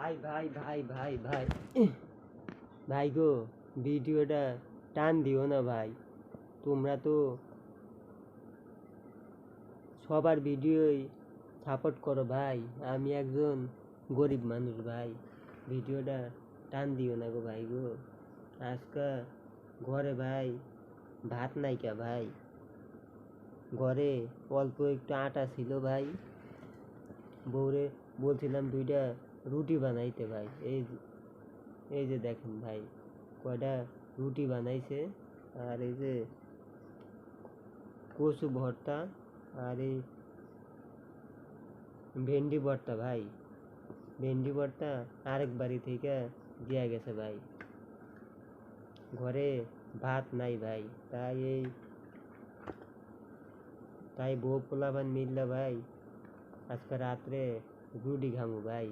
ভাই ভাই গো, ভিডিওটা টান দিও না ভাই। তোমরা তো সবার ভিডিওই সাপোর্ট করো ভাই। আমি একজন গরিব মানুষ ভাই, ভিডিওটা টান দিও না গো ভাই গো। আজকে ঘরে ভাই ভাত নাইকা ভাই, ঘরে অল্প একটু আটা ছিল ভাই। বউরে বলছিলাম 2টা রুটি বানাইতে ভাই। এই যে দেখেন ভাই, কয়টা রুটি বানাইছে। আর এই যে কচু ভর্তা, আর এই ভেন্ডি ভর্তা ভাই। ভেন্ডি ভর্তা আরেক বাড়ি থেকে দিয়া গেছে ভাই। ঘরে ভাত নাই ভাই, তাই বউ পোলাপান মিললে ভাই আজকে রাত্রে রুটি খামু ভাই।